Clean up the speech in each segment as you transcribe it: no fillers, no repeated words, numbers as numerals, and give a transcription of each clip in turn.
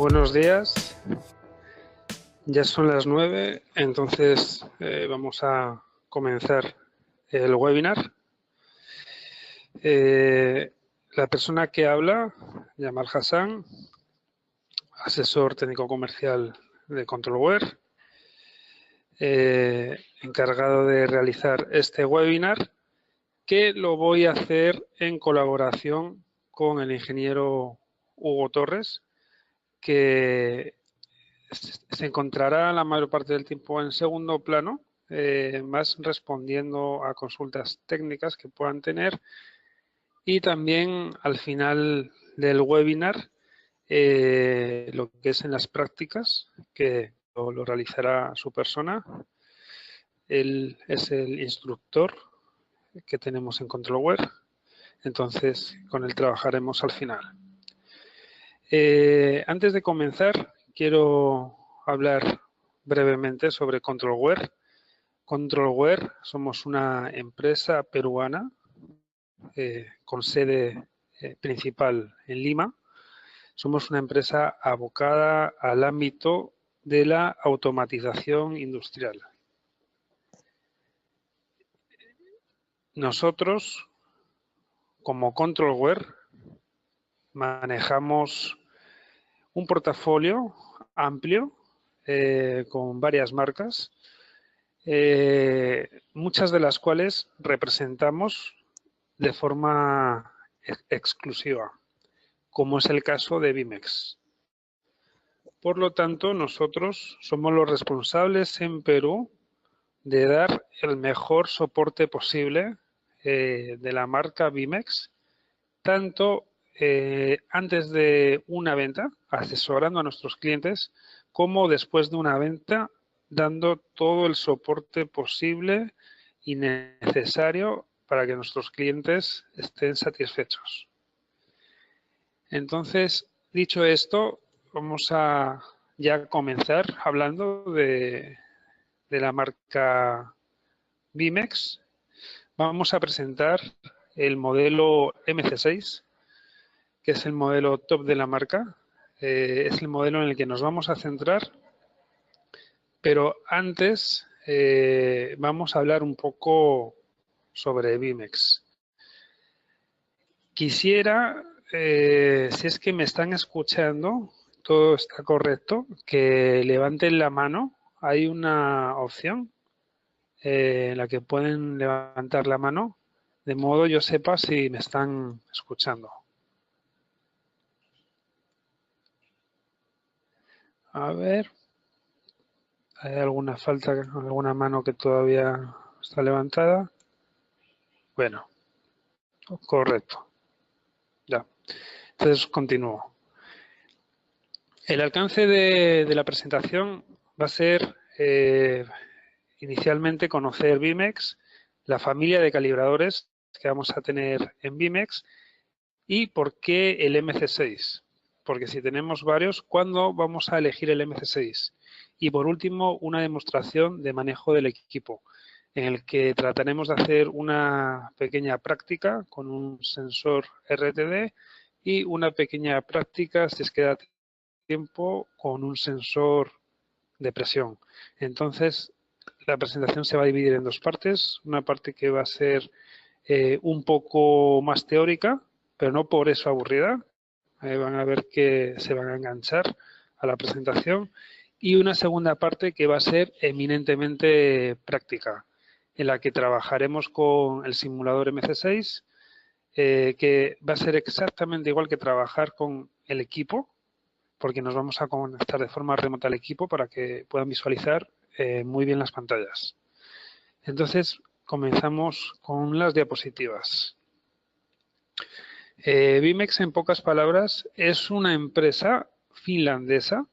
Buenos días, ya son las 9, entonces vamos a comenzar el webinar. La persona que habla, Yamal Hassan, asesor técnico comercial de Controlware, encargado de realizar este webinar, que lo voy a hacer en colaboración con el ingeniero Hugo Torres, que se encontrará la mayor parte del tiempo en segundo plano, más respondiendo a consultas técnicas que puedan tener, y también al final del webinar lo que es en las prácticas, que lo realizará su persona. Él es el instructor que tenemos en Controlware, entonces con él trabajaremos al final. Antes de comenzar, quiero hablar brevemente sobre Controlware. Controlware somos una empresa peruana con sede principal en Lima. Somos una empresa abocada al ámbito de la automatización industrial. Nosotros, como Controlware, manejamos un portafolio amplio con varias marcas, muchas de las cuales representamos de forma exclusiva, como es el caso de Vimex. Por lo tanto, nosotros somos los responsables en Perú de dar el mejor soporte posible de la marca Vimex, tanto antes de una venta, asesorando a nuestros clientes, como después de una venta, dando todo el soporte posible y necesario para que nuestros clientes estén satisfechos. Entonces, dicho esto, vamos a ya comenzar hablando de la marca Vimex. Vamos a presentar el modelo MC6, que es el modelo top de la marca. Es el modelo en el que nos vamos a centrar, pero antes vamos a hablar un poco sobre Vimex. Quisiera, si es que me están escuchando, todo está correcto, que levanten la mano. Hay una opción en la que pueden levantar la mano, de modo yo sepa si me están escuchando. A ver, ¿hay alguna falta, alguna mano que todavía está levantada? Bueno, correcto. Ya. Entonces continúo. El alcance de la presentación va a ser inicialmente conocer Vimex, la familia de calibradores que vamos a tener en Vimex y por qué el MC6. Porque si tenemos varios, ¿cuándo vamos a elegir el MC6? Y por último, una demostración de manejo del equipo, en el que trataremos de hacer una pequeña práctica con un sensor RTD y una pequeña práctica, si es que da tiempo, con un sensor de presión. Entonces, la presentación se va a dividir en dos partes. Una parte que va a ser un poco más teórica, pero no por eso aburrida. Van a ver que se van a enganchar a la presentación. Y una segunda parte que va a ser eminentemente práctica, en la que trabajaremos con el simulador MC6, que va a ser exactamente igual que trabajar con el equipo, porque nos vamos a conectar de forma remota al equipo para que puedan visualizar muy bien las pantallas. Entonces, comenzamos con las diapositivas. Vimex, en pocas palabras, es una empresa finlandesa,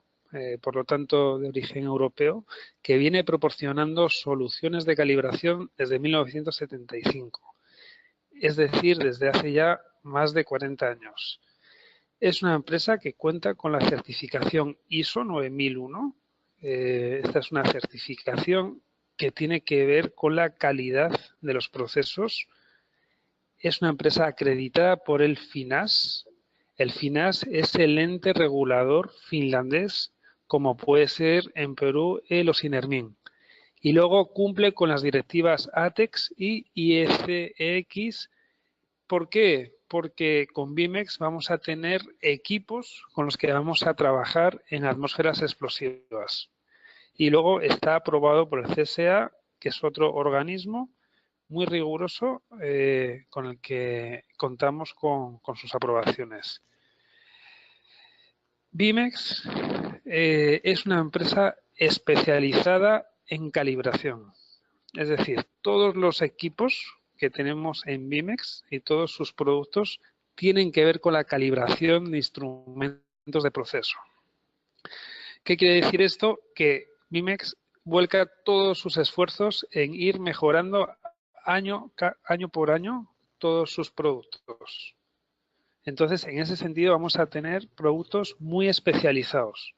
por lo tanto de origen europeo, que viene proporcionando soluciones de calibración desde 1975, es decir, desde hace ya más de 40 años. Es una empresa que cuenta con la certificación ISO 9001. Esta es una certificación que tiene que ver con la calidad de los procesos. Es una empresa acreditada por el FINAS, El FINAS es el ente regulador finlandés, como puede ser en Perú el OSINERMIN. Y luego cumple con las directivas ATEX y IECX. ¿Por qué? Porque con BIMEX vamos a tener equipos con los que vamos a trabajar en atmósferas explosivas. Y luego está aprobado por el CSA, que es otro organismo muy riguroso con el que contamos con sus aprobaciones. BIMEX es una empresa especializada en calibración. Es decir, todos los equipos que tenemos en BIMEX y todos sus productos tienen que ver con la calibración de instrumentos de proceso. ¿Qué quiere decir esto? Que BIMEX vuelca todos sus esfuerzos en ir mejorando año por año todos sus productos. Entonces, en ese sentido, vamos a tener productos muy especializados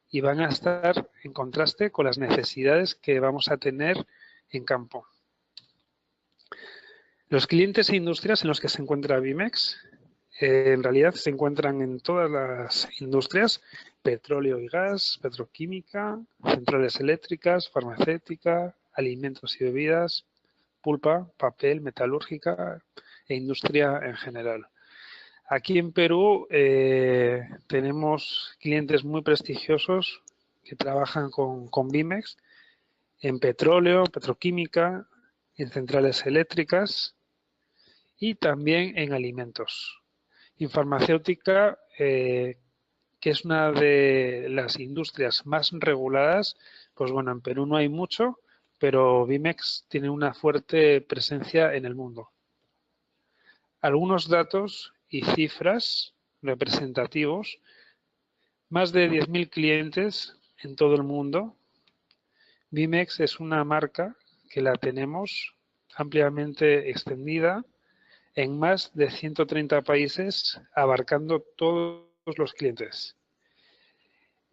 y van a estar en contraste con las necesidades que vamos a tener en campo. Los clientes e industrias en los que se encuentra BIMEX, en realidad se encuentran en todas las industrias: petróleo y gas, petroquímica, centrales eléctricas, farmacéutica, alimentos y bebidas, pulpa, papel, metalúrgica e industria en general. Aquí en Perú tenemos clientes muy prestigiosos que trabajan con BIMEX en petróleo, petroquímica, en centrales eléctricas y también en alimentos. En farmacéutica, que es una de las industrias más reguladas, pues bueno, en Perú no hay mucho, pero BIMEX tiene una fuerte presencia en el mundo. Algunos datos y cifras representativos: más de 10.000 clientes en todo el mundo. BIMEX es una marca que la tenemos ampliamente extendida en más de 130 países, abarcando todos los clientes.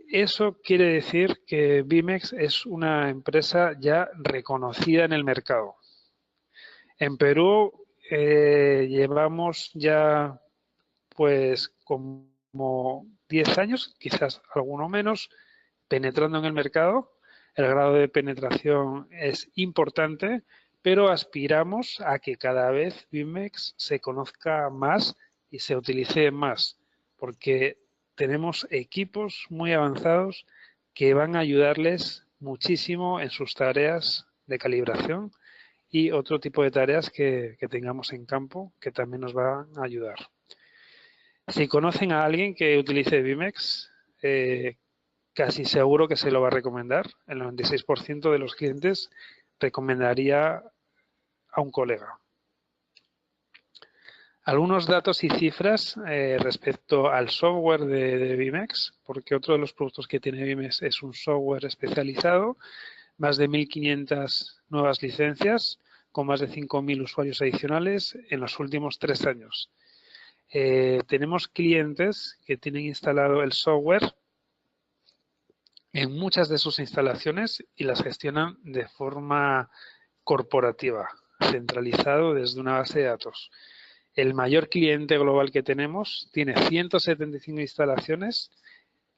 Eso quiere decir que BIMEX es una empresa ya reconocida en el mercado. En Perú llevamos ya pues como 10 años, quizás alguno menos, penetrando en el mercado. El grado de penetración es importante, pero aspiramos a que cada vez BIMEX se conozca más y se utilice más, porque tenemos equipos muy avanzados que van a ayudarles muchísimo en sus tareas de calibración y otro tipo de tareas que tengamos en campo que también nos van a ayudar. Si conocen a alguien que utilice BIMEX, casi seguro que se lo va a recomendar. El 96% de los clientes recomendaría a un colega. Algunos datos y cifras respecto al software de BIMEX, porque otro de los productos que tiene BIMEX es un software especializado, más de 1.500 nuevas licencias, con más de 5.000 usuarios adicionales en los últimos 3 años. Tenemos clientes que tienen instalado el software en muchas de sus instalaciones y las gestionan de forma corporativa, centralizado desde una base de datos. El mayor cliente global que tenemos tiene 175 instalaciones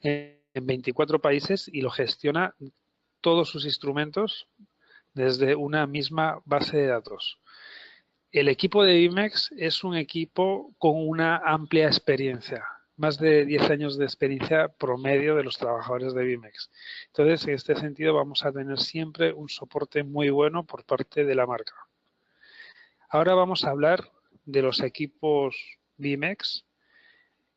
en 24 países y lo gestiona todos sus instrumentos desde una misma base de datos. El equipo de BIMEX es un equipo con una amplia experiencia, más de 10 años de experiencia promedio de los trabajadores de BIMEX. Entonces, en este sentido, vamos a tener siempre un soporte muy bueno por parte de la marca. Ahora vamos a hablar de los equipos BIMEX.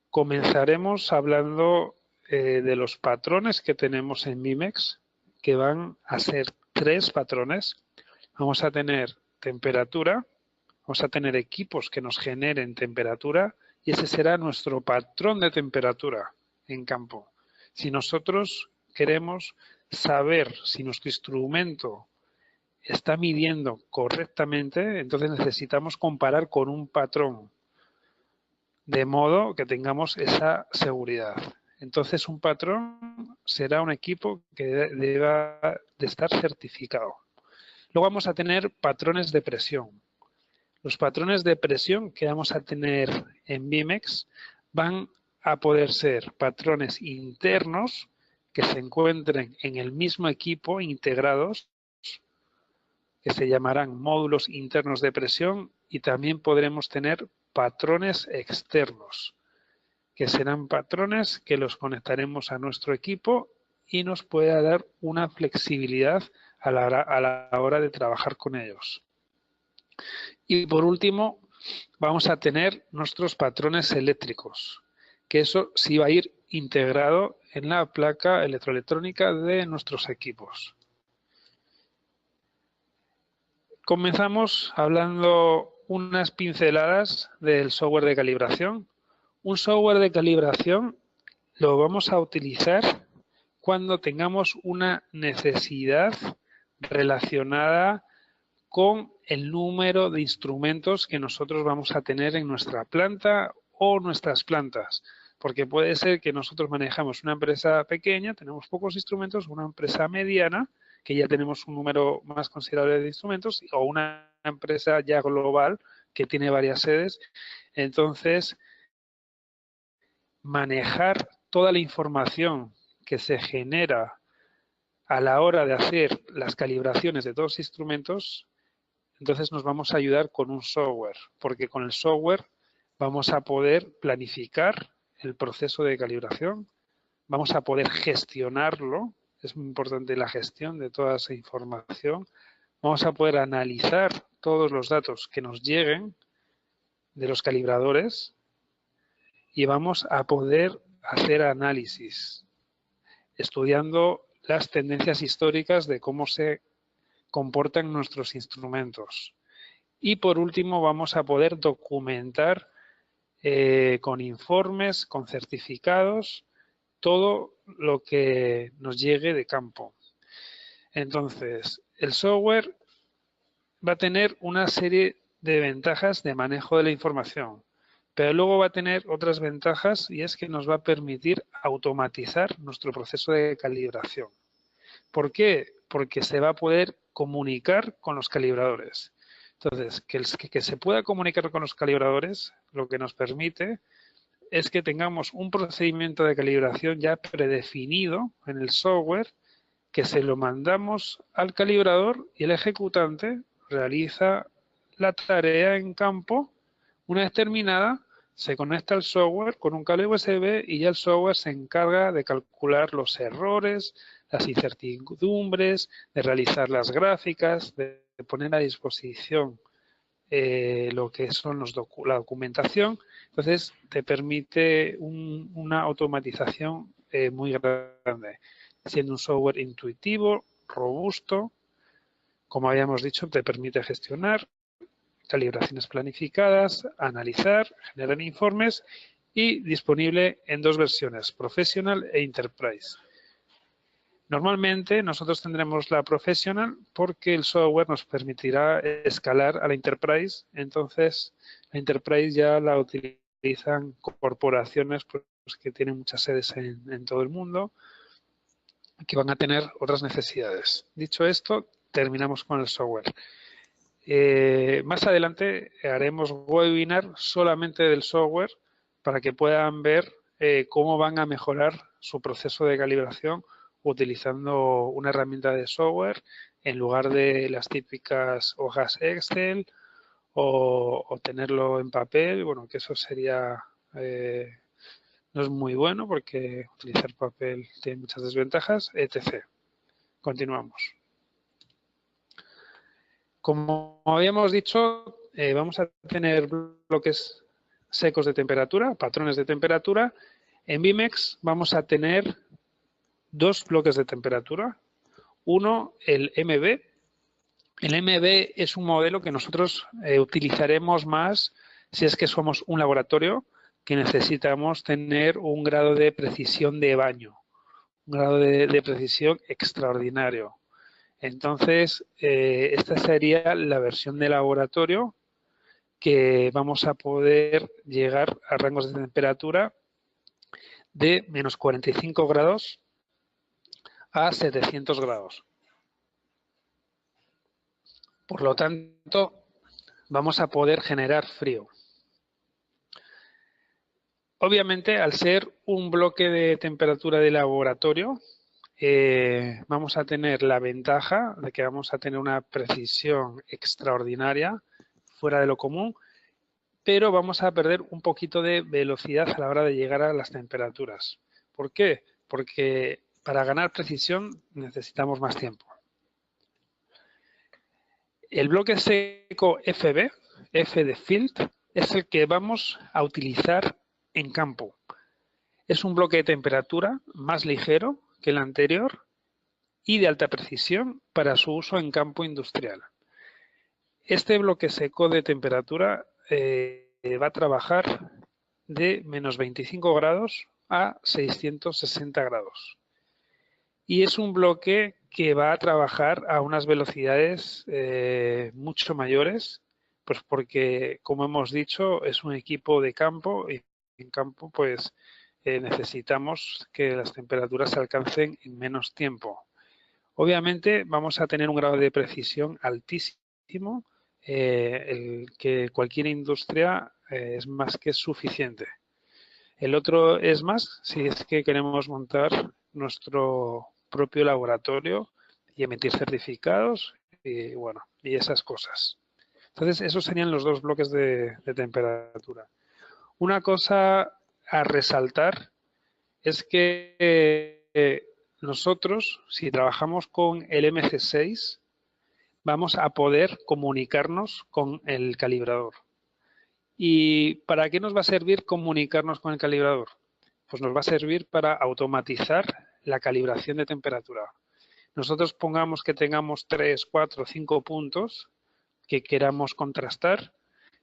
Comenzaremos hablando de los patrones que tenemos en BIMEX, que van a ser 3 patrones. Vamos a tener temperatura, vamos a tener equipos que nos generen temperatura y ese será nuestro patrón de temperatura en campo. Si nosotros queremos saber si nuestro instrumento está midiendo correctamente, entonces necesitamos comparar con un patrón, de modo que tengamos esa seguridad. Entonces, un patrón será un equipo que deba de estar certificado. Luego vamos a tener patrones de presión. Los patrones de presión que vamos a tener en BIMEX van a poder ser patrones internos que se encuentren en el mismo equipo integrados, que se llamarán módulos internos de presión, y también podremos tener patrones externos, que serán patrones que los conectaremos a nuestro equipo y nos pueda dar una flexibilidad a la hora de trabajar con ellos. Y por último, vamos a tener nuestros patrones eléctricos, que eso sí va a ir integrado en la placa electroelectrónica de nuestros equipos. Comenzamos hablando unas pinceladas del software de calibración. Un software de calibración lo vamos a utilizar cuando tengamos una necesidad relacionada con el número de instrumentos que nosotros vamos a tener en nuestra planta o nuestras plantas. Porque puede ser que nosotros manejamos una empresa pequeña, tenemos pocos instrumentos, una empresa mediana, que ya tenemos un número más considerable de instrumentos, o una empresa ya global que tiene varias sedes. Entonces, manejar toda la información que se genera a la hora de hacer las calibraciones de todos los instrumentos, entonces nos vamos a ayudar con un software, porque con el software vamos a poder planificar el proceso de calibración, vamos a poder gestionarlo, es muy importante la gestión de toda esa información, vamos a poder analizar todos los datos que nos lleguen de los calibradores y vamos a poder hacer análisis, estudiando las tendencias históricas de cómo se comportan nuestros instrumentos. Y por último vamos a poder documentar con informes, con certificados, todo lo que nos llegue de campo. Entonces, el software va a tener una serie de ventajas de manejo de la información, pero luego va a tener otras ventajas y es que nos va a permitir automatizar nuestro proceso de calibración. ¿Por qué? Porque se va a poder comunicar con los calibradores. Entonces, que se pueda comunicar con los calibradores, lo que nos permite es que tengamos un procedimiento de calibración ya predefinido en el software, que se lo mandamos al calibrador y el ejecutante realiza la tarea en campo. Una vez terminada, se conecta al software con un cable USB y ya el software se encarga de calcular los errores, las incertidumbres, de realizar las gráficas, de poner a disposición lo que son la documentación. Entonces, te permite una automatización muy grande, siendo un software intuitivo, robusto, como habíamos dicho, te permite gestionar calibraciones planificadas, analizar, generar informes y disponible en dos versiones, Professional e Enterprise. Normalmente nosotros tendremos la Professional porque el software nos permitirá escalar a la Enterprise, entonces la Enterprise ya la utilizan corporaciones pues, que tienen muchas sedes en todo el mundo, que van a tener otras necesidades. Dicho esto, terminamos con el software. Más adelante haremos webinar solamente del software para que puedan ver cómo van a mejorar su proceso de calibración utilizando una herramienta de software en lugar de las típicas hojas Excel o tenerlo en papel. Bueno, que eso sería no es muy bueno porque utilizar papel tiene muchas desventajas, etc. Continuamos. Como habíamos dicho, vamos a tener bloques secos de temperatura, patrones de temperatura. En Vimex vamos a tener dos bloques de temperatura. Uno, el MB. El MB es un modelo que nosotros utilizaremos más si es que somos un laboratorio que necesitamos tener un grado de precisión de baño, un grado de precisión extraordinario. Entonces, esta sería la versión de laboratorio que vamos a poder llegar a rangos de temperatura de menos 45 grados a 700 grados. Por lo tanto, vamos a poder generar frío. Obviamente, al ser un bloque de temperatura de laboratorio, vamos a tener la ventaja de que vamos a tener una precisión extraordinaria, fuera de lo común, pero vamos a perder un poquito de velocidad a la hora de llegar a las temperaturas. ¿Por qué? Porque para ganar precisión necesitamos más tiempo. El bloque seco FB, F de Field, es el que vamos a utilizar en campo. Es un bloque de temperatura más ligero que el anterior y de alta precisión para su uso en campo industrial. Este bloque seco de temperatura va a trabajar de menos 25 grados a 660 grados. Y es un bloque que va a trabajar a unas velocidades mucho mayores, pues porque, como hemos dicho, es un equipo de campo y en campo pues necesitamos que las temperaturas se alcancen en menos tiempo. Obviamente vamos a tener un grado de precisión altísimo, el que cualquier industria es más que suficiente. El otro es más si es que queremos montar nuestro propio laboratorio y emitir certificados y bueno, y esas cosas. Entonces, esos serían los dos bloques de temperatura. Una cosa a resaltar es que nosotros, si trabajamos con el MC6, vamos a poder comunicarnos con el calibrador. ¿Y para qué nos va a servir comunicarnos con el calibrador? Pues nos va a servir para automatizar la calibración de temperatura. Nosotros pongamos que tengamos 3, 4, 5 puntos que queramos contrastar.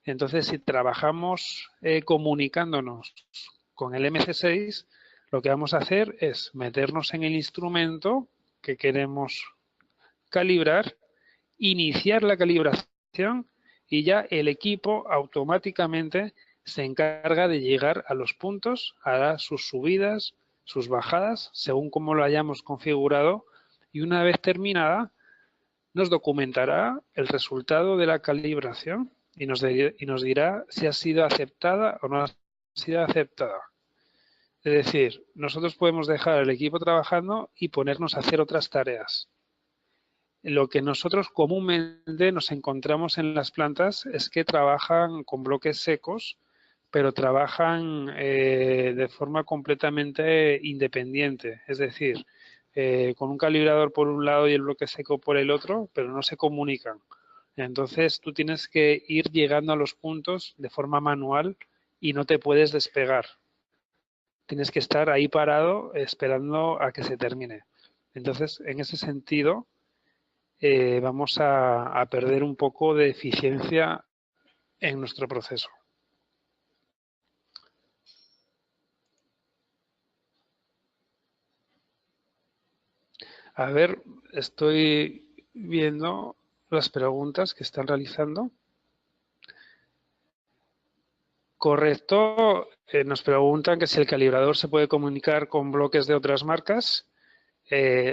Entonces, si trabajamos comunicándonos con el MC6, lo que vamos a hacer es meternos en el instrumento que queremos calibrar, iniciar la calibración y ya el equipo automáticamente se encarga de llegar a los puntos, hará sus subidas, sus bajadas, según como lo hayamos configurado, y una vez terminada nos documentará el resultado de la calibración y nos dirá si ha sido aceptada o no ha sido aceptada. Es decir, nosotros podemos dejar al equipo trabajando y ponernos a hacer otras tareas. Lo que nosotros comúnmente nos encontramos en las plantas es que trabajan con bloques secos, pero trabajan de forma completamente independiente. Es decir, con un calibrador por un lado y el bloque seco por el otro, pero no se comunican. Entonces tú tienes que ir llegando a los puntos de forma manual y no te puedes despegar. Tienes que estar ahí parado esperando a que se termine. Entonces, en ese sentido, vamos a perder un poco de eficiencia en nuestro proceso. A ver, estoy viendo las preguntas que están realizando. Correcto, nos preguntan que si el calibrador se puede comunicar con bloques de otras marcas.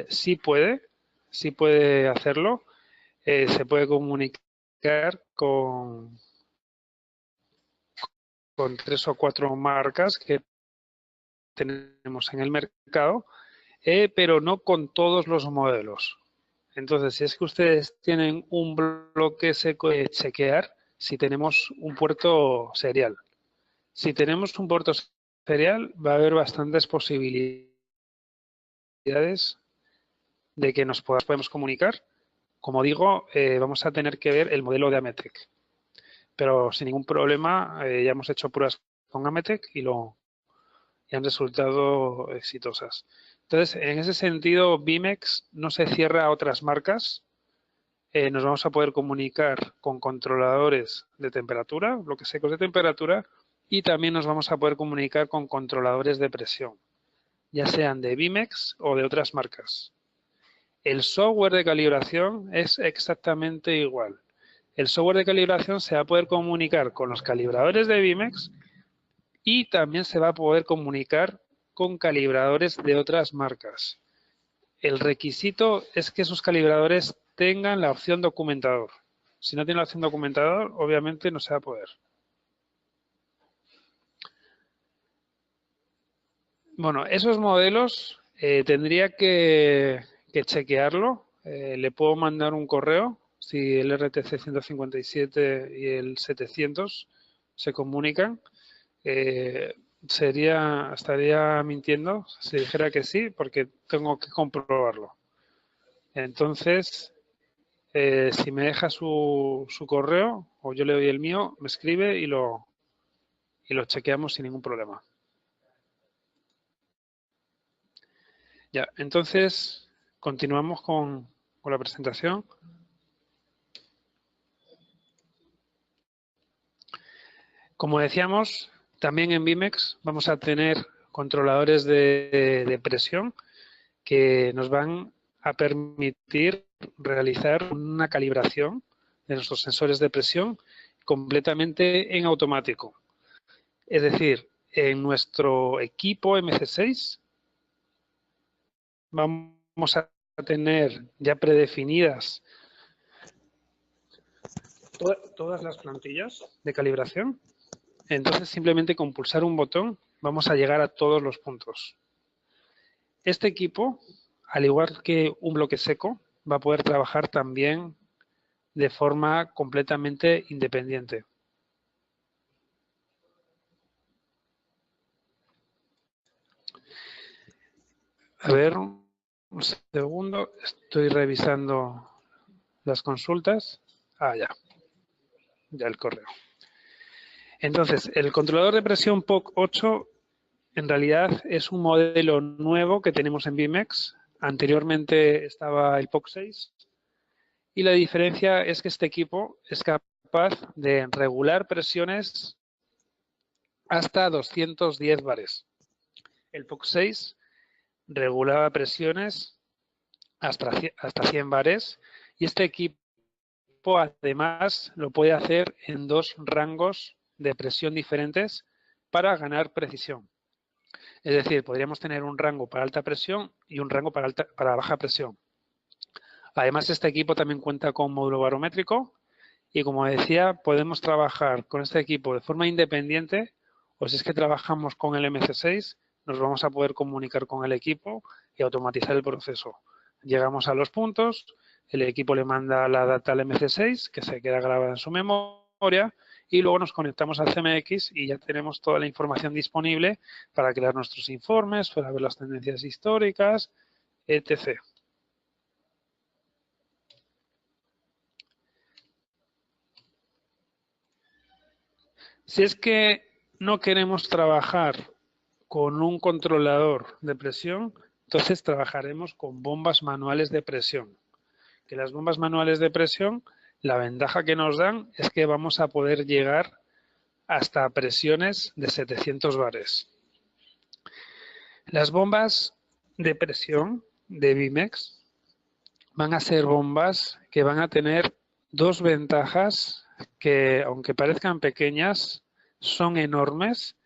Sí puede hacerlo. Se puede comunicar con 3 o 4 marcas que tenemos en el mercado, pero no con todos los modelos. Entonces, si es que ustedes tienen un bloque seco de chequear, si tenemos un puerto serial. Si tenemos un puerto serial, va a haber bastantes posibilidades de que nos podamos comunicar. Como digo, vamos a tener que ver el modelo de Ametek. Pero sin ningún problema, ya hemos hecho pruebas con Ametek y han resultado exitosas. Entonces, en ese sentido, Bimex no se cierra a otras marcas. Nos vamos a poder comunicar con controladores de temperatura, bloques secos de temperatura, y también nos vamos a poder comunicar con controladores de presión, ya sean de Bimex o de otras marcas. El software de calibración es exactamente igual. El software de calibración se va a poder comunicar con los calibradores de Bimex y también se va a poder comunicar con calibradores de otras marcas. El requisito es que esos calibradores tengan la opción documentador. Si no tiene la opción documentador, obviamente no se va a poder. Bueno, esos modelos tendría que chequearlo. Le puedo mandar un correo si el RTC 157 y el 700 se comunican. Estaría mintiendo si dijera que sí, porque tengo que comprobarlo. Entonces, si me deja su correo o yo le doy el mío, me escribe y lo chequeamos sin ningún problema. Ya, entonces continuamos con la presentación. Como decíamos, también en Bimex vamos a tener controladores de presión que nos van a permitir realizar una calibración de nuestros sensores de presión completamente en automático. Es decir, en nuestro equipo MC6 vamos a tener ya predefinidas todas las plantillas de calibración. Entonces, simplemente con pulsar un botón vamos a llegar a todos los puntos. Este equipo, al igual que un bloque seco, va a poder trabajar también de forma completamente independiente. A ver, un segundo, estoy revisando las consultas. Ya el correo. Entonces, el controlador de presión POC 8 en realidad es un modelo nuevo que tenemos en Bimex. Anteriormente estaba el POC 6 y la diferencia es que este equipo es capaz de regular presiones hasta 210 bares. El POC 6 regulaba presiones hasta 100 bares y este equipo además lo puede hacer en dos rangos de presión diferentes para ganar precisión. Es decir, podríamos tener un rango para alta presión y un rango para baja presión. Además, este equipo también cuenta con módulo barométrico y, como decía, podemos trabajar con este equipo de forma independiente o si es que trabajamos con el MC6, nos vamos a poder comunicar con el equipo y automatizar el proceso. Llegamos a los puntos, el equipo le manda la data al MC6 que se queda grabada en su memoria y luego nos conectamos al CMX y ya tenemos toda la información disponible para crear nuestros informes, para ver las tendencias históricas, etc. Si es que no queremos trabajar con un controlador de presión, entonces trabajaremos con bombas manuales de presión. Que las bombas manuales de presión, la ventaja que nos dan es que vamos a poder llegar hasta presiones de 700 bares. Las bombas de presión de Bimex van a ser bombas que van a tener dos ventajas que, aunque parezcan pequeñas, son enormes,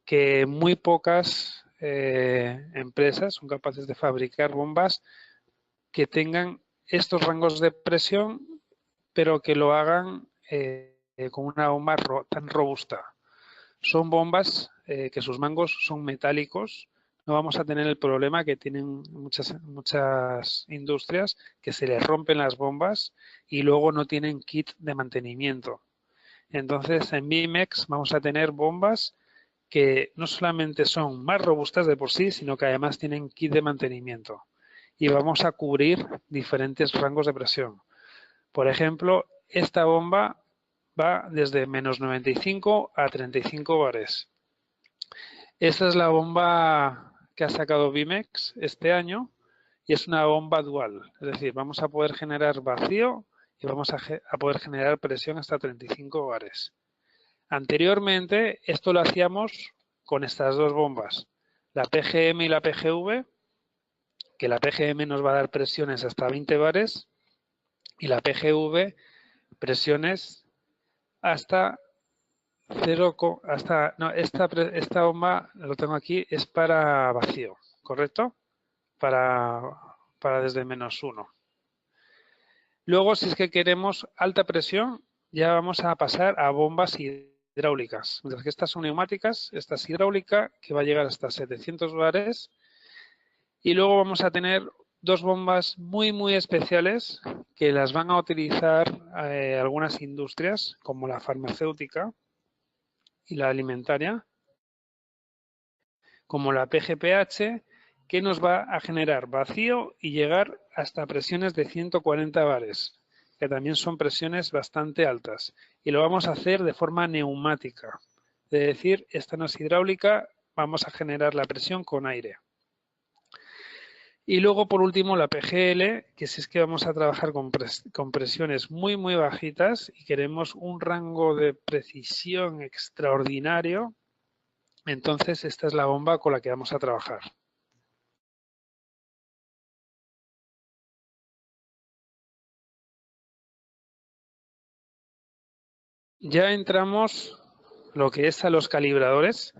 que muy pocas empresas son capaces de fabricar bombas que tengan estos rangos de presión, pero que lo hagan con una bomba tan robusta. Son bombas que sus mangos son metálicos. No vamos a tener el problema que tienen muchas industrias, que se les rompen las bombas y luego no tienen kit de mantenimiento. Entonces, en Bimex vamos a tener bombas que no solamente son más robustas de por sí, sino que además tienen kit de mantenimiento. Y vamos a cubrir diferentes rangos de presión. Por ejemplo, esta bomba va desde menos 95 a 35 bares. Esta es la bomba que ha sacado Bimex este año y es una bomba dual. Es decir, vamos a poder generar vacío y vamos a poder generar presión hasta 35 bares. Anteriormente, esto lo hacíamos con estas dos bombas, la PGM y la PGV, que la PGM nos va a dar presiones hasta 20 bares y la PGV presiones hasta 0, no, esta bomba, lo tengo aquí, es para vacío, ¿correcto? Para desde menos 1. Luego, si es que queremos alta presión, ya vamos a pasar a bombas hidráulicas. Mientras que estas son neumáticas, esta es hidráulica, que va a llegar hasta 700 bares. Y luego vamos a tener dos bombas muy especiales que las van a utilizar algunas industrias, como la farmacéutica y la alimentaria, como la PGPH, que nos va a generar vacío y llegar hasta presiones de 140 bares, que también son presiones bastante altas. Y lo vamos a hacer de forma neumática. Es decir, esta no es hidráulica, vamos a generar la presión con aire. Y luego, por último, la PGL, que si es que vamos a trabajar con presiones muy bajitas y queremos un rango de precisión extraordinario, entonces esta es la bomba con la que vamos a trabajar. Ya entramos lo que es a los calibradores,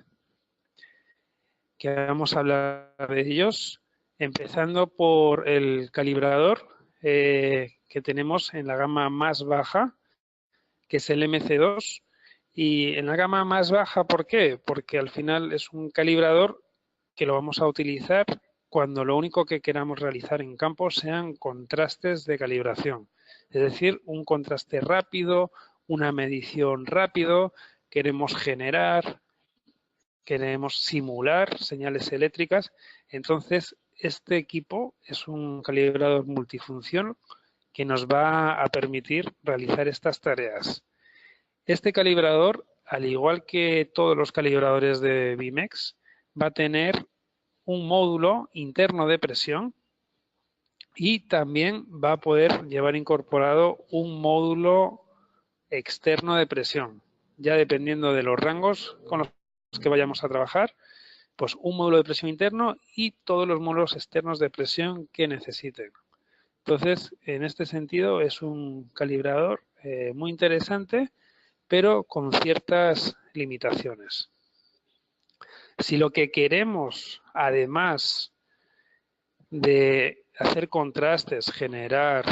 que vamos a hablar de ellos, empezando por el calibrador que tenemos en la gama más baja, que es el MC2. Y en la gama más baja, ¿por qué? Porque al final es un calibrador que lo vamos a utilizar cuando lo único que queramos realizar en campo sean contrastes de calibración. Es decir, un contraste rápido, una medición rápido, queremos generar, queremos simular señales eléctricas. Entonces, este equipo es un calibrador multifunción que nos va a permitir realizar estas tareas. Este calibrador, al igual que todos los calibradores de BIMEX, va a tener un módulo interno de presión y también va a poder llevar incorporado un módulo externo de presión. Ya dependiendo de los rangos con los que vayamos a trabajar, pues un módulo de presión interno y todos los módulos externos de presión que necesiten. Entonces, en este sentido, es un calibrador muy interesante, pero con ciertas limitaciones. Si lo que queremos, además de hacer contrastes, generar,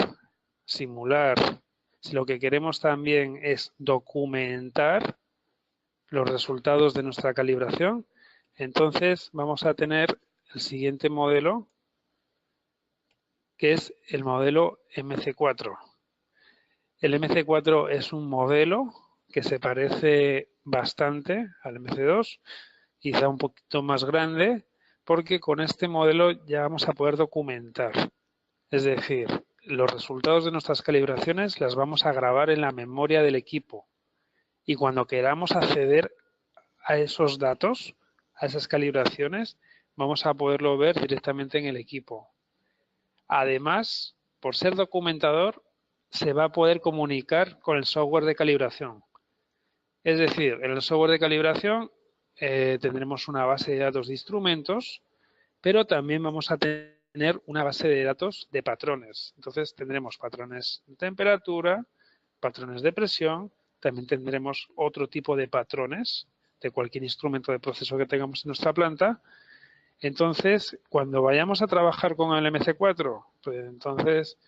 simular, si lo que queremos también es documentar los resultados de nuestra calibración, entonces vamos a tener el siguiente modelo, que es el modelo MC4. El MC4 es un modelo que se parece bastante al MC2, quizá un poquito más grande, porque con este modelo ya vamos a poder documentar. Es decir, los resultados de nuestras calibraciones las vamos a grabar en la memoria del equipo. Y cuando queramos acceder a esos datos, a esas calibraciones, vamos a poderlo ver directamente en el equipo. Además, por ser documentador, se va a poder comunicar con el software de calibración. Es decir, en el software de calibración tendremos una base de datos de instrumentos, pero también vamos a tener una base de datos de patrones. Entonces tendremos patrones de temperatura, patrones de presión, también tendremos otro tipo de patrones de cualquier instrumento de proceso que tengamos en nuestra planta. Entonces, cuando vayamos a trabajar con el MC4, pues entonces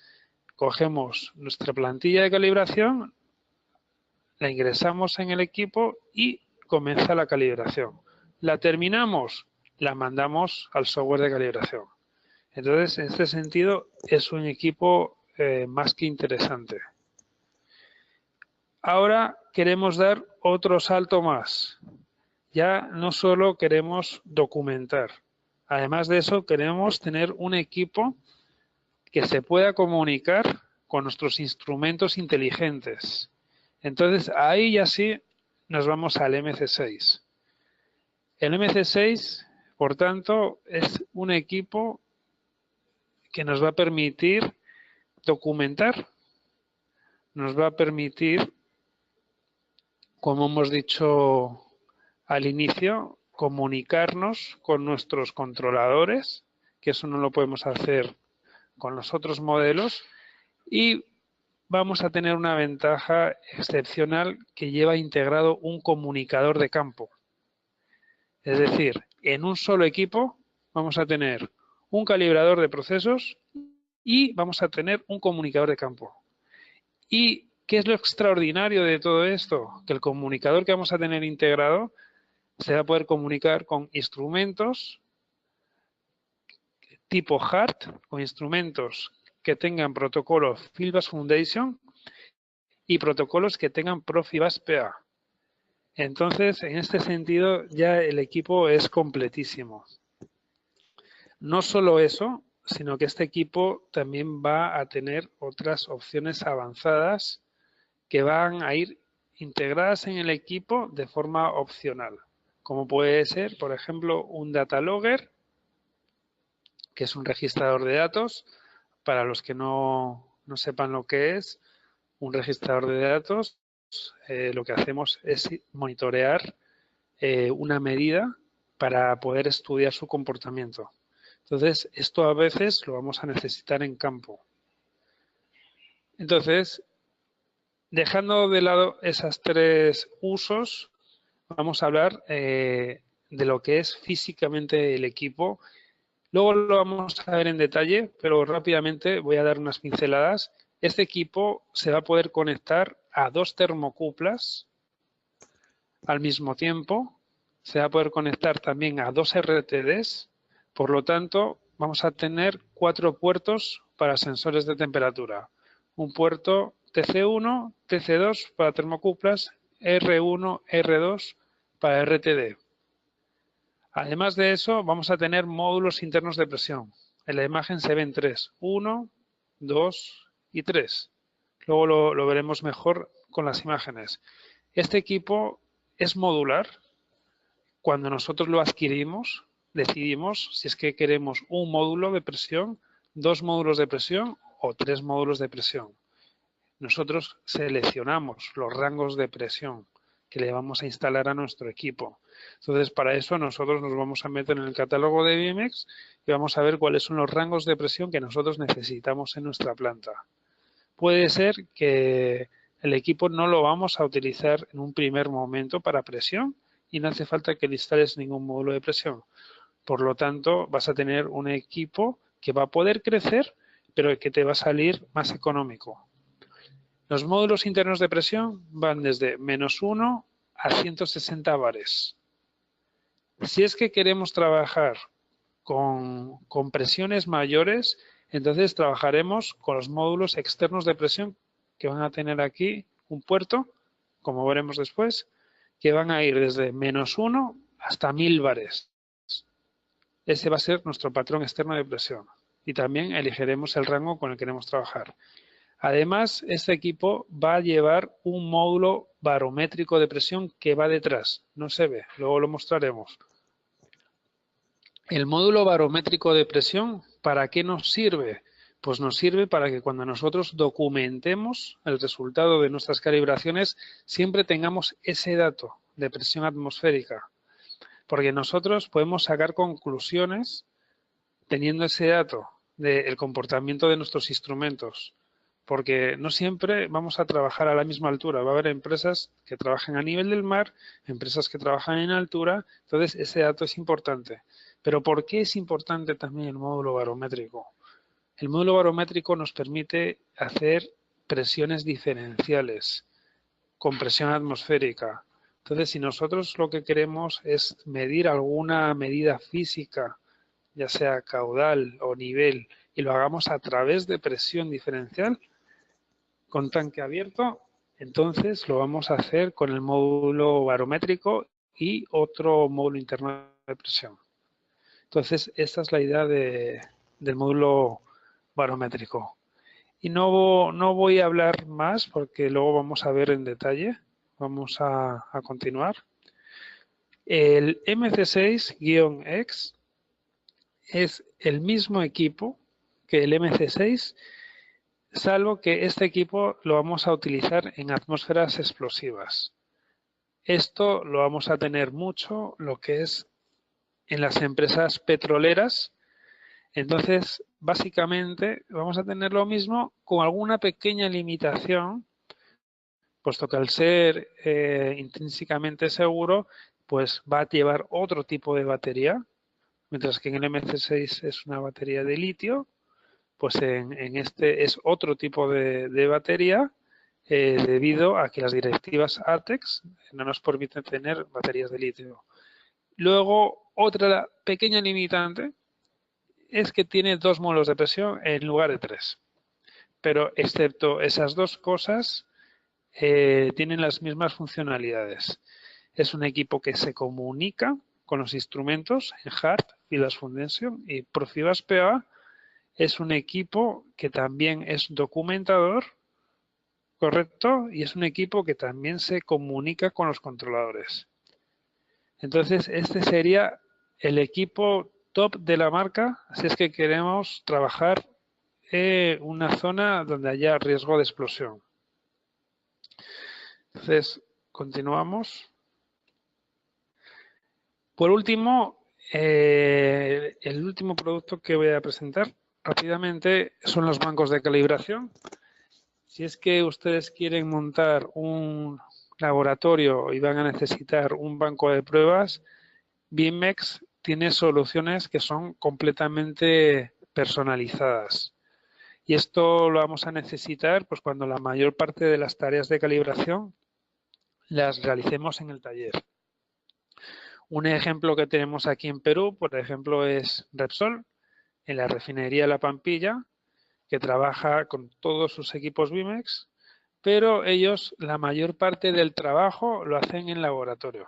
cogemos nuestra plantilla de calibración, la ingresamos en el equipo y comienza la calibración. La terminamos, la mandamos al software de calibración. Entonces, en este sentido, es un equipo más que interesante. Ahora queremos dar otro salto más. Ya no solo queremos documentar. Además de eso, queremos tener un equipo que se pueda comunicar con nuestros instrumentos inteligentes. Entonces, ahí ya sí nos vamos al MC6. El MC6, por tanto, es un equipo que nos va a permitir documentar, nos va a permitir, como hemos dicho al inicio, comunicarnos con nuestros controladores, que eso no lo podemos hacer con los otros modelos, y vamos a tener una ventaja excepcional que lleva integrado un comunicador de campo. Es decir, en un solo equipo vamos a tener un calibrador de procesos y vamos a tener un comunicador de campo. Y ¿Qué es lo extraordinario de todo esto? Que el comunicador que vamos a tener integrado se va a poder comunicar con instrumentos tipo HART, con instrumentos que tengan protocolo Fieldbus Foundation y protocolos que tengan Profibus PA. Entonces, en este sentido, ya el equipo es completísimo. No solo eso, sino que este equipo también va a tener otras opciones avanzadas que van a ir integradas en el equipo de forma opcional, como puede ser, por ejemplo, un data logger, que es un registrador de datos. Para los que no sepan lo que es, un registrador de datos, lo que hacemos es monitorear una medida para poder estudiar su comportamiento. Entonces, esto a veces lo vamos a necesitar en campo. Entonces, dejando de lado esos tres usos, vamos a hablar de lo que es físicamente el equipo. Luego lo vamos a ver en detalle, pero rápidamente voy a dar unas pinceladas. Este equipo se va a poder conectar a 2 termocuplas al mismo tiempo. Se va a poder conectar también a 2 RTDs. Por lo tanto, vamos a tener 4 puertos para sensores de temperatura. Un puerto TC1, TC2 para termocuplas, R1, R2 para RTD. Además de eso, vamos a tener módulos internos de presión. En la imagen se ven 3, 1, 2 y 3. Luego lo veremos mejor con las imágenes. Este equipo es modular. Cuando nosotros lo adquirimos, decidimos si es que queremos un módulo de presión, 2 módulos de presión o 3 módulos de presión. Nosotros seleccionamos los rangos de presión que le vamos a instalar a nuestro equipo. Entonces, para eso nosotros nos vamos a meter en el catálogo de BIMEX y vamos a ver cuáles son los rangos de presión que nosotros necesitamos en nuestra planta. Puede ser que el equipo no lo vamos a utilizar en un primer momento para presión y no hace falta que le instales ningún módulo de presión. Por lo tanto, vas a tener un equipo que va a poder crecer, pero que te va a salir más económico. Los módulos internos de presión van desde -1 a 160 bares. Si es que queremos trabajar con presiones mayores, entonces trabajaremos con los módulos externos de presión que van a tener aquí un puerto, como veremos después, que van a ir desde -1 hasta 1000 bares. Ese va a ser nuestro patrón externo de presión y también elegiremos el rango con el que queremos trabajar. Además, este equipo va a llevar un módulo barométrico de presión que va detrás. No se ve, luego lo mostraremos. El módulo barométrico de presión, ¿para qué nos sirve? Pues nos sirve para que cuando nosotros documentemos el resultado de nuestras calibraciones, siempre tengamos ese dato de presión atmosférica. Porque nosotros podemos sacar conclusiones teniendo ese dato del comportamiento de nuestros instrumentos. Porque no siempre vamos a trabajar a la misma altura. Va a haber empresas que trabajan a nivel del mar, empresas que trabajan en altura, entonces ese dato es importante. Pero ¿por qué es importante también el módulo barométrico? El módulo barométrico nos permite hacer presiones diferenciales con presión atmosférica. Entonces, si nosotros lo que queremos es medir alguna medida física, ya sea caudal o nivel, y lo hagamos a través de presión diferencial, con tanque abierto, entonces lo vamos a hacer con el módulo barométrico y otro módulo interno de presión. Entonces, esta es la idea del módulo barométrico. Y no voy a hablar más porque luego vamos a ver en detalle. Vamos a continuar. El MC6-X es el mismo equipo que el MC6, salvo que este equipo lo vamos a utilizar en atmósferas explosivas. Esto lo vamos a tener mucho, lo que es en las empresas petroleras. Entonces, básicamente, vamos a tener lo mismo con alguna pequeña limitación, puesto que al ser intrínsecamente seguro, pues va a llevar otro tipo de batería, mientras que en el MC6 es una batería de litio, pues en este es otro tipo de batería, debido a que las directivas ATEX no nos permiten tener baterías de litio. Luego, otra pequeña limitante es que tiene 2 molos de presión en lugar de 3. Pero excepto esas dos cosas, tienen las mismas funcionalidades. Es un equipo que se comunica con los instrumentos en HART, Fibras Foundation, y Profibras PA es un equipo que también es documentador, correcto, y es un equipo que también se comunica con los controladores. Entonces, este sería el equipo top de la marca, si es que queremos trabajar en una zona donde haya riesgo de explosión. Entonces, continuamos. Por último, el último producto que voy a presentar rápidamente son los bancos de calibración. Si es que ustedes quieren montar un laboratorio y van a necesitar un banco de pruebas, BIMEX tiene soluciones que son completamente personalizadas. Y esto lo vamos a necesitar pues, cuando la mayor parte de las tareas de calibración las realicemos en el taller. Un ejemplo que tenemos aquí en Perú, por ejemplo, es Repsol, en la refinería La Pampilla, que trabaja con todos sus equipos BIMEX, pero ellos la mayor parte del trabajo lo hacen en laboratorio.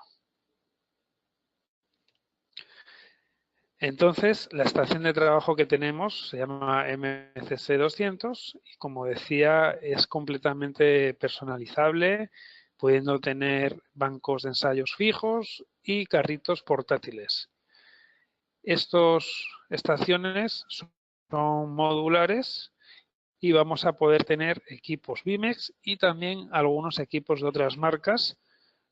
Entonces, la estación de trabajo que tenemos se llama MCC 200 y, como decía, es completamente personalizable, pudiendo tener bancos de ensayos fijos y carritos portátiles. Estas estaciones son modulares y vamos a poder tener equipos BIMEX y también algunos equipos de otras marcas,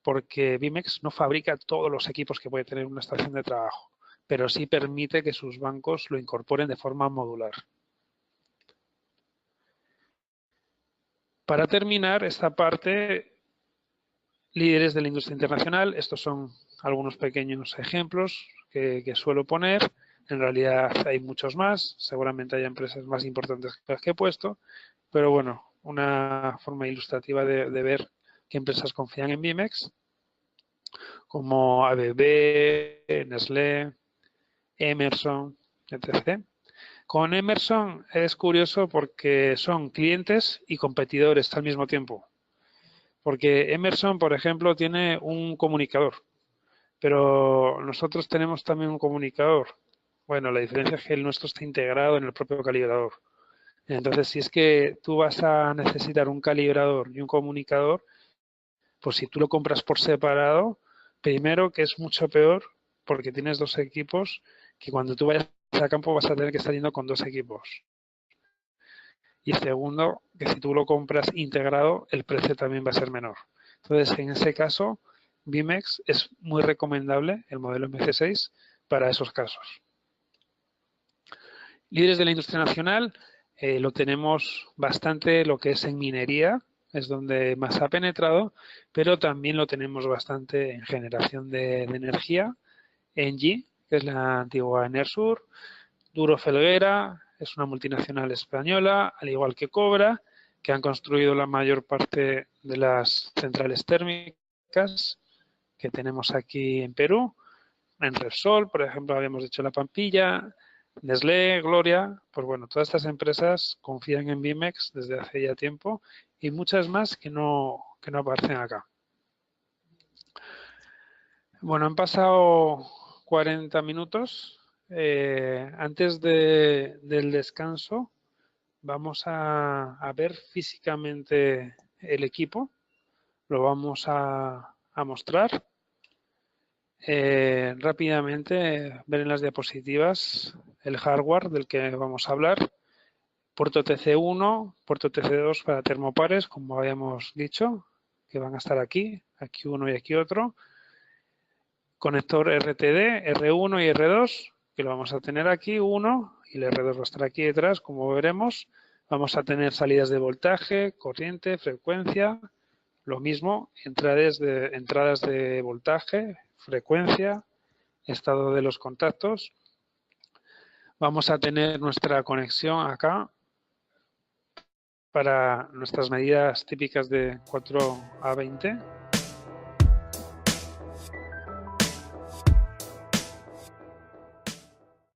porque BIMEX no fabrica todos los equipos que puede tener una estación de trabajo, pero sí permite que sus bancos lo incorporen de forma modular. Para terminar esta parte, líderes de la industria internacional, estos son algunos pequeños ejemplos que suelo poner. En realidad hay muchos más, seguramente hay empresas más importantes que las que he puesto, pero bueno, una forma ilustrativa de ver qué empresas confían en BIMEX, como ABB, Nestlé, Emerson, etc. Con Emerson es curioso porque son clientes y competidores al mismo tiempo. Porque Emerson, por ejemplo, tiene un comunicador, pero nosotros tenemos también un comunicador. Bueno, la diferencia es que el nuestro está integrado en el propio calibrador. Entonces, si es que tú vas a necesitar un calibrador y un comunicador, pues si tú lo compras por separado, primero que es mucho peor porque tienes dos equipos que cuando tú vayas a campo vas a tener que estar yendo con dos equipos. Y segundo, que si tú lo compras integrado, el precio también va a ser menor. Entonces, en ese caso, BIMEX es muy recomendable, el modelo MC6, para esos casos. Líderes de la industria nacional, lo tenemos bastante lo que es en minería, es donde más ha penetrado, pero también lo tenemos bastante en generación de energía, ENGIE, que es la antigua Enersur, Duro Felguera, es una multinacional española, al igual que Cobra, que han construido la mayor parte de las centrales térmicas que tenemos aquí en Perú. En Repsol, por ejemplo, habíamos dicho La Pampilla, Nestlé, Gloria, pues bueno, todas estas empresas confían en BIMEX desde hace ya tiempo y muchas más que no aparecen acá. Bueno, han pasado 40 minutos. Antes del descanso vamos a ver físicamente el equipo. Lo vamos a mostrar. Rápidamente ver en las diapositivas el hardware del que vamos a hablar. Puerto TC1, puerto TC2 para termopares, como habíamos dicho, que van a estar aquí uno y aquí otro. Conector RTD, R1 y R2, que lo vamos a tener aquí, uno, y el R2 va a estar aquí detrás, como veremos. Vamos a tener salidas de voltaje, corriente, frecuencia, lo mismo, entradas de voltaje, frecuencia, estado de los contactos. Vamos a tener nuestra conexión acá para nuestras medidas típicas de 4 a 20